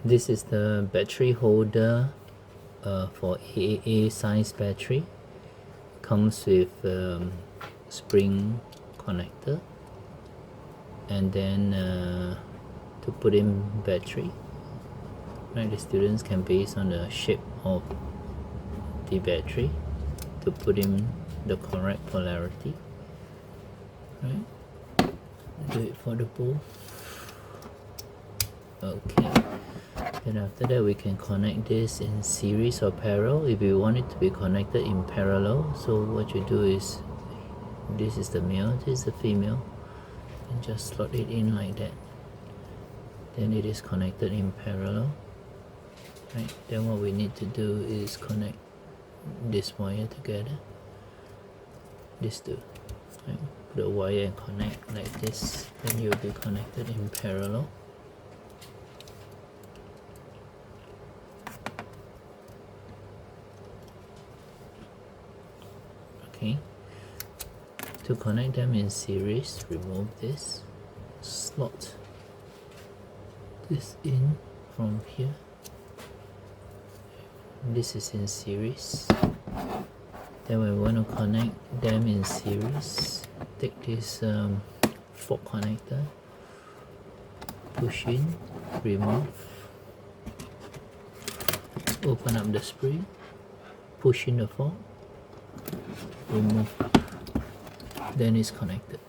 This is the battery holder for AAA size battery. Comes with spring connector, and then to put in battery. Right, the students can base on the shape of the battery to put in the correct polarity. Right, do it for the both. Okay, then after that we can connect this in series or parallel if you want it to be connected in parallel. So what you do is, this is the male, this is the female, and just slot it in like that. Then it is connected in parallel. Right, then what we need to do is connect this wire together, these two. Right, put the wire and connect like this, then you'll be connected in parallel. Okay, to connect them in series, remove this, slot this in from here. This is in series. Then we want to connect them in series, take this fork connector, push in, remove, open up the spring, push in the fork, remove, then it's connected.